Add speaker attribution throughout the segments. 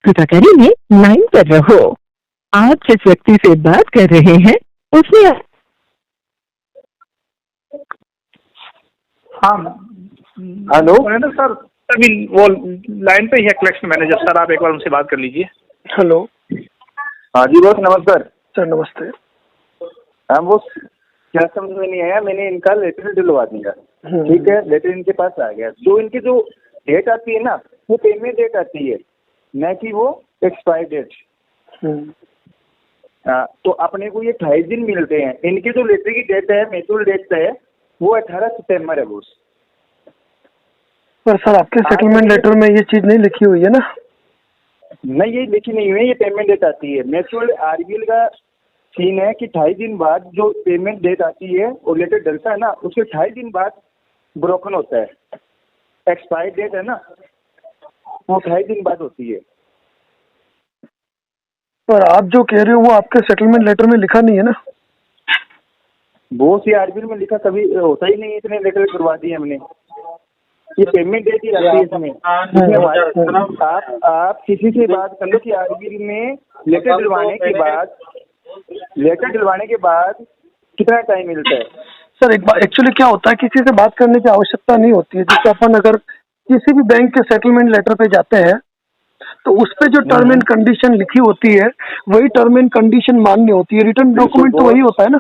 Speaker 1: कृपा करिए में लाइन पर रहो। आप जिस व्यक्ति से बात कर रहे हैं उसने
Speaker 2: हाँ
Speaker 3: हेलो
Speaker 2: मैनेजर सर, अभी वो लाइन पे ही है कलेक्शन मैनेजर सर, आप एक बार उनसे बात कर लीजिए।
Speaker 4: हेलो।
Speaker 3: हाँ जी बॉस, नमस्कार
Speaker 4: सर नमस्ते।
Speaker 3: हाँ बॉस, क्या समझ में नहीं आया, मैंने इनका लेटर दिलवा दिया, ठीक है, लेटर इनके पास आ गया। जो इनकी जो डेट आती है ना, वो पेमेंट डेट आती है, न कि वो एक्सपायर डेट। हाँ, तो अपने को ये 28 दिन मिलते हैं। इनकी जो लेटर की डेट है, मेचुअल डेट है, वो 18 सितंबर है बॉस।
Speaker 4: पर सर आपके सेटलमेंट लेटर में ये चीज नहीं लिखी हुई है ना?
Speaker 3: नहीं, ये लिखी नहीं हुई है, ये पेमेंट डेट आती है। म्यूचुअल आरबीएल का सीन है कि 28 दिन बाद जो पेमेंट डेट आती है और लेटर डलता है ना, उसके 28 दिन बाद ब्रोकन होता है। एक्सपायर डेट है ना, वो 28 दिन बाद होती है।
Speaker 4: पर आप जो कह रहे हो वो आपके सेटलमेंट लेटर में लिखा नहीं है ना?
Speaker 3: बहुत सी आरबीएल में लिखा कभी होता ही नहीं, इतने लेटर करवा दिए हमने। ये पेमेंट डेट ही रहती है इसमें। आप किसी से बात कर लो कि आरबीएल में लेटर दिलवाने के बाद कितना टाइम मिलता है।
Speaker 4: सर एक बार एक्चुअली क्या होता है, किसी से बात करने की आवश्यकता नहीं होती है। जैसे अपन अगर किसी भी बैंक के सेटलमेंट लेटर पे जाते हैं तो उस पे जो टर्म एंड कंडीशन लिखी होती है वही टर्म एंड कंडीशन मान्य होती है। रिटर्न डॉक्यूमेंट तो वही होता है ना?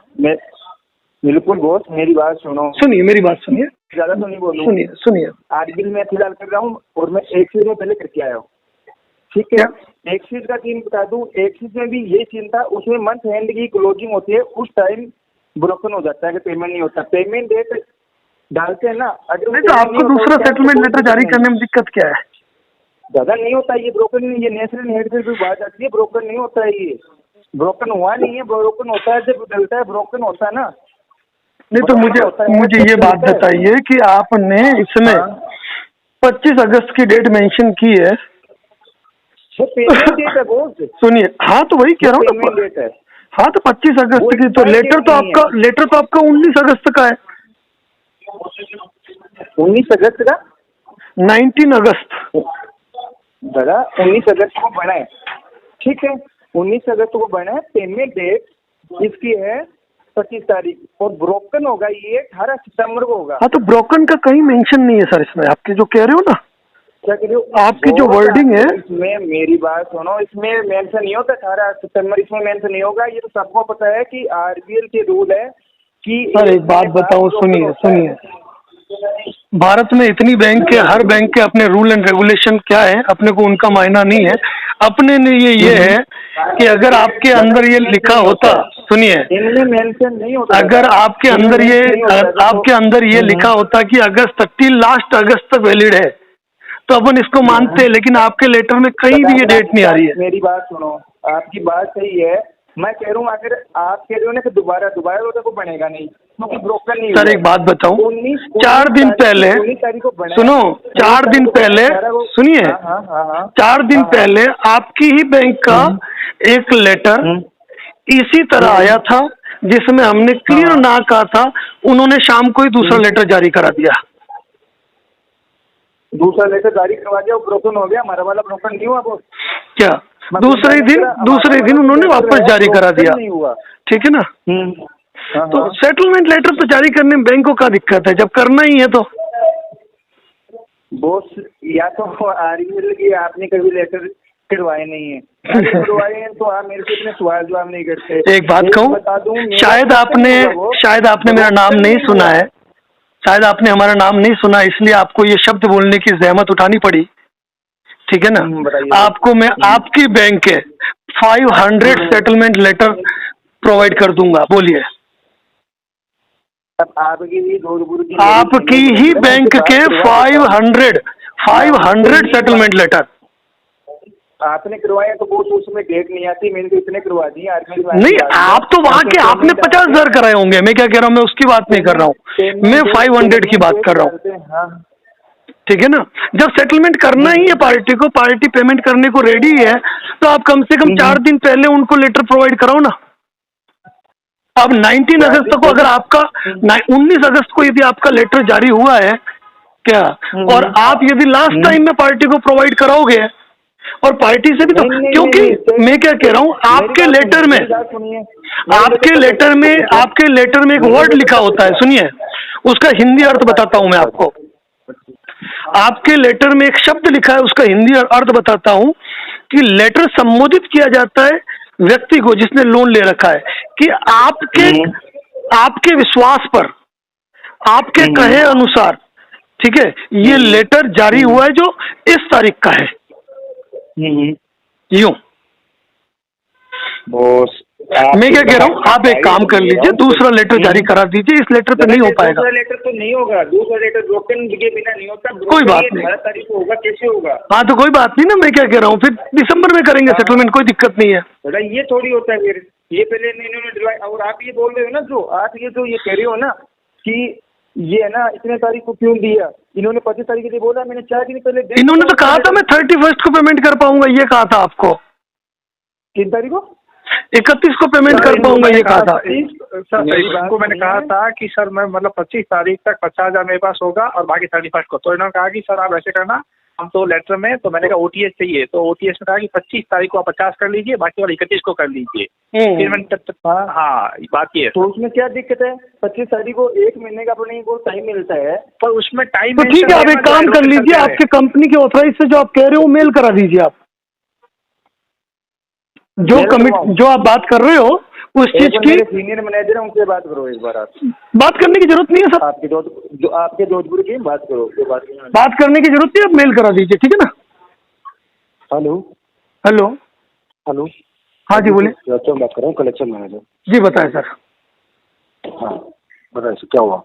Speaker 3: बिल्कुल बॉस, मेरी बात सुनो।
Speaker 4: सुनिए, मेरी बात सुनिए,
Speaker 3: ज्यादा तो नहीं बोलूँ।
Speaker 4: सुनिए।
Speaker 3: आरबीएल में फिलहाल कर रहा हूँ और मैं एक चीज में पहले करके आया हूँ, ठीक है। एक चीज का सीन बता दूं, एक चीज में भी ये सीन था, उसमें मंथ एंड की क्लोजिंग होती है, उस टाइम ब्रोकन हो जाता है कि पेमेंट नहीं होता। पेमेंट डेट डालते हैं ना, अगर
Speaker 4: नहीं तो आपको दूसरा सेटलमेंट लेटर जारी करने में दिक्कत क्या है?
Speaker 3: ज्यादा नहीं होता ये ब्रोकन नहीं, ये नेशनल हेड से भी बात आती है, ब्रोकन नहीं होता है ये। ब्रोकन हुआ नहीं है, ब्रोकन होता है जब डलता है, ब्रोकन होता है ना।
Speaker 4: नहीं तो मुझे ये बात बताइए कि आपने इसमें 25 अगस्त की डेट मेंशन की है।
Speaker 3: पेमेंट डेट है बोल।
Speaker 4: सुनिए, हाँ तो वही कह रहा हूँ ना,
Speaker 3: पेमेंट डेट है।
Speaker 4: हाँ तो 25 अगस्त की, तो लेटर तो आपका 19 अगस्त का है।
Speaker 3: 19 अगस्त का?
Speaker 4: 19 अगस्त
Speaker 3: दादा, 19 अगस्त को बना है, ठीक है, 19 अगस्त को बना है। पेमेंट डेट इसकी है 25 तारीख और ब्रोकन होगा ये 18 सितंबर को होगा।
Speaker 4: हाँ तो ब्रोकन का कहीं मेंशन नहीं है सर इसमें, आपके जो कह रहे हो ना।
Speaker 3: क्या कह रहे हो?
Speaker 4: आपकी जो वर्डिंग है
Speaker 3: इसमें, मेरी बात सुनो, इसमें मेंशन नहीं होता 18 सितंबर, इसमें मेंशन नहीं होगा। ये तो सबको पता है कि आरबीएल के रूल है कि
Speaker 4: सर एक बात बताओ, सुनिए, भारत में इतनी बैंक के, हर बैंक के अपने रूल एंड रेगुलेशन क्या है, अपने को उनका मायना नहीं है। अपने ने ये है कि अगर आपके अंदर ये लिखा होता, सुनिए,
Speaker 3: इनमें मेंशन नहीं होता,
Speaker 4: अगर आपके अंदर ये लिखा होता कि अगस्त तक, टिल लास्ट अगस्त तक वैलिड है, तो अपन इसको मानते हैं। लेकिन आपके लेटर में कहीं भी ये डेट नहीं आ रही है।
Speaker 3: मेरी बात सुनो, आपकी बात सही है, मैं कह रहा हूँ अगर आप कह रहे हो ना कि दोबारा को बनेगा नहीं, क्योंकि ब्रोकन नहीं।
Speaker 4: सर एक बात बताऊं, 4 दिन पहले, सुनो, 4 दिन पहले, सुनिए, 4 दिन पहले आपकी ही बैंक का एक लेटर इसी तरह आया था, जिसमें हमने क्लियर ना कहा था, उन्होंने शाम को ही दूसरा लेटर जारी करा दिया।
Speaker 3: दूसरा लेटर जारी करवा दिया, वो ब्रोकन हो गया। हमारा वाला ब्रोकन नहीं हुआ वो
Speaker 4: क्या? दूसरे दिन उन्होंने वापस जारी करा दिया, ठीक है ना। तो सेटलमेंट लेटर तो जारी करने में बैंक को क्या दिक्कत है, जब करना ही है तो।
Speaker 3: बॉस, या तो आरबीएल की आपने कभी लेटर करवाए नहीं है, करवाए हैं तो आप मेरे से इतने सवाल जवाब नहीं करते।
Speaker 4: एक बात कहूँ, शायद आपने मेरा नाम नहीं सुना है, शायद आपने हमारा नाम नहीं सुना, इसलिए आपको ये शब्द बोलने की जहमत उठानी पड़ी, ठीक है ना। आपको मैं आपकी बैंक के 500 सेटलमेंट लेटर प्रोवाइड कर दूंगा। बोलिए।
Speaker 3: आपकी
Speaker 4: ही बैंक के 500 सेटलमेंट लेटर
Speaker 3: आपने करवाया, तो वो उसमें डेट नहीं आती, मैंने तो इतने करवा दिए।
Speaker 4: नहीं, आप तो वहाँ के आपने 50,000 कराए होंगे, मैं क्या कह रहा हूँ, मैं उसकी बात नहीं कर रहा हूँ, मैं 500 की बात कर रहा हूँ, ठीक है ना। जब सेटलमेंट करना ही है पार्टी को, पार्टी पेमेंट करने को रेडी है, तो आप कम से कम 4 दिन पहले उनको लेटर प्रोवाइड कराओ ना। अब 19 अगस्त को, अगर आपका 19 अगस्त को यदि आपका लेटर जारी हुआ है क्या, और आप यदि लास्ट टाइम में पार्टी को प्रोवाइड कराओगे और पार्टी से भी तो, क्योंकि मैं क्या कह रहा हूँ, आपके लेटर में एक वर्ड लिखा होता है, सुनिए, उसका हिंदी अर्थ बताता हूँ मैं आपको। आपके लेटर में एक शब्द लिखा है, उसका हिंदी अर्थ बताता हूँ कि लेटर संबोधित किया जाता है व्यक्ति को जिसने लोन ले रखा है कि आपके विश्वास पर, आपके कहे अनुसार, ठीक है, ये लेटर जारी हुआ है जो इस तारीख का है, यूं। मैं क्या कह रहा हूँ, आप एक काम कर लीजिए, दूसरा लेटर जारी करा दीजिए, इस लेटर पे नहीं हो पाएगा।
Speaker 3: दूसरा लेटर तो नहीं होगा, दूसरा लेटर ब्रोकन के बिना नहीं होता।
Speaker 4: कोई बात नहीं,
Speaker 3: 18 तारीख को होगा, कैसे होगा?
Speaker 4: हाँ तो कोई बात नहीं ना, मैं क्या कह रहा हूँ, फिर दिसंबर में करेंगे सेटलमेंट, कोई दिक्कत नहीं है।
Speaker 3: बेटा ये थोड़ी होता है फिर, ये पहले इन्होंने दिलवाई, और आप ये बोल रहे हो ना, जो आप ये कह रहे हो ना कि ये है ना इतने तारीख को क्यों दिया, इन्होंने 25 तारीख के लिए बोला, मैंने 4 दिन पहले
Speaker 4: इन्होंने तो कहा था मैं 31 को पेमेंट कर पाऊंगा, ये कहा था आपको।
Speaker 3: किन तारीख को?
Speaker 4: 31 को पेमेंट कर पाऊंगा, ये कहा था।
Speaker 2: सर इनको मैंने कहा था कि सर मैं मतलब 25 तारीख तक 50,000 मेरे पास होगा और बाकी 31 को। तो इन्होंने कहा कि सर आप ऐसे करना, हम तो लेटर में, तो मैंने कहा OTS चाहिए, तो OTS में कहा कि 25 तारीख को आप 50 कर लीजिए, बाकी वाला 31 को कर लीजिए। फिर मैंने हाँ बात ये है।
Speaker 3: तो उसमें क्या दिक्कत है? 25 तारीख को 1 महीने का अपने को टाइम मिलता है,
Speaker 2: पर उसमें टाइम
Speaker 4: तो ठीक है, आप एक काम कर लीजिए, आपके कंपनी के ऑथराइज से जो आप कह रहे हो मेल करा दीजिए आप, जो आप बात कर रहे हो उस चीज की।
Speaker 3: सीनियर मैनेजर है, उनसे बात करो एक बार। आप
Speaker 4: बात करने की जरूरत नहीं है सर,
Speaker 3: आपके जोधपुर की बात करो,
Speaker 4: बात करने की जरूरत नहीं है, आप मेल करा दीजिए, ठीक है ना।
Speaker 3: हेलो
Speaker 4: हेलो
Speaker 3: हेलो,
Speaker 4: हाँ जी बोलिए।
Speaker 3: मैं बात कर रहा हूँ, कलेक्शन मैनेजर
Speaker 4: जी, बताएं सर।
Speaker 3: हाँ बताइए सर, क्या हुआ?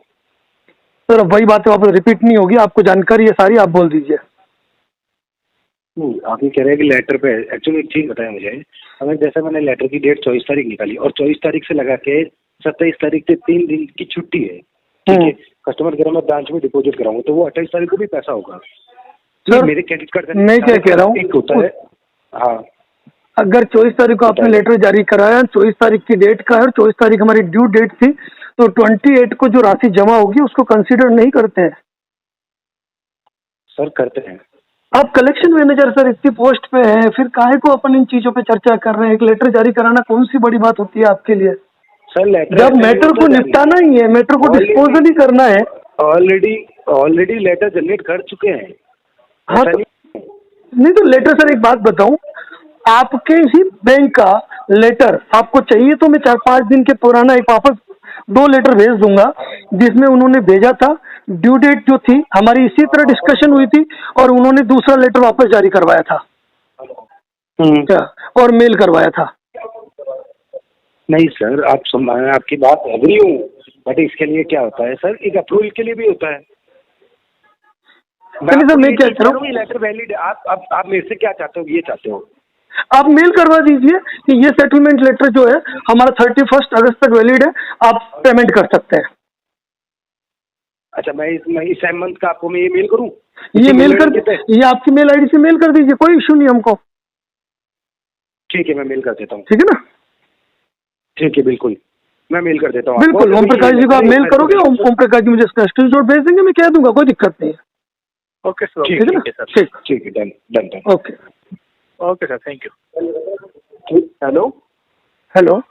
Speaker 4: सर अब वही बात है, वापस रिपीट नहीं होगी, आपको जानकारी है सारी, आप बोल दीजिए।
Speaker 3: नहीं, आप ये कह रहे हैं कि लेटर पे, एक्चुअली एक चीज बताएं मुझे, हमें जैसे मैंने लेटर की डेट 24 तारीख निकाली और 24 तारीख से लगा के 27 तारीख से 3 दिन की छुट्टी है, ठीक है, कस्टमर केयर में ब्रांच में डिपॉजिट कराऊंगा तो वो 28 तारीख को भी पैसा होगा
Speaker 4: सर।
Speaker 3: मेरे क्रेडिट कार्ड से
Speaker 4: मैं क्या कह रहा हूँ,
Speaker 3: एक होता है, हाँ,
Speaker 4: अगर 24 तारीख को आपने लेटर जारी कराया, 24 तारीख की डेट का है और 24 तारीख हमारी ड्यू डेट थी, तो 28 को जो राशि जमा होगी उसको कंसीडर नहीं करते हैं
Speaker 3: सर। करते हैं।
Speaker 4: आप कलेक्शन मैनेजर सर, इतनी पोस्ट पे हैं, फिर काहे को अपन इन चीजों पे चर्चा कर रहे हैं? एक लेटर जारी कराना कौन सी बड़ी बात होती है आपके लिए
Speaker 3: सर? लेटर
Speaker 4: जब मैटर को निपटाना ही है, मैटर को डिस्पोजल ही करना है।
Speaker 3: ऑलरेडी लेटर जनरेट कर चुके हैं।
Speaker 4: हाँ तो नहीं तो लेटर सर, एक बात बताऊं, आपके ही बैंक का लेटर आपको चाहिए तो मैं 4-5 दिन के पुराना एक वापस 2 लेटर भेज दूंगा, जिसमें उन्होंने भेजा था, ड्यू डेट जो थी हमारी इसी तरह डिस्कशन हुई थी और उन्होंने दूसरा लेटर वापस जारी करवाया था क्या, और मेल करवाया था।
Speaker 3: नहीं सर, मैं आपकी बात एग्री हूँ, बट इसके लिए क्या होता है सर, एक अप्रूवल के लिए भी होता है।
Speaker 4: सर मैं क्या कह रहा हूँ,
Speaker 3: लेटर वैलिड, आप मेरे से क्या चाहते हो? ये चाहते हो
Speaker 4: आप मेल करवा दीजिए कि ये सेटलमेंट लेटर जो है हमारा 31 अगस्त तक वैलिड है, आप पेमेंट कर सकते हैं।
Speaker 3: अच्छा, मैं इस मंथ का आपको मैं ये मेल करूं?
Speaker 4: ये आपकी मेल आईडी से मेल कर दीजिए, कोई इशू नहीं हमको।
Speaker 3: ठीक है, मैं मेल कर देता हूँ।
Speaker 4: ठीक है ना?
Speaker 3: ठीक है, बिल्कुल मैं मेल कर देता हूँ।
Speaker 4: बिल्कुल, ओम प्रकाश जी को आप मेल करोगे, ओम प्रकाश जी मुझे इसका स्क्रीनशॉट भेज देंगे, मैं कह दूंगा, कोई दिक्कत नहीं है।
Speaker 2: ओके सर,
Speaker 3: ठीक है सर, ठीक है, done.
Speaker 4: Okay
Speaker 2: okay sir, thank you.
Speaker 3: Hello
Speaker 4: hello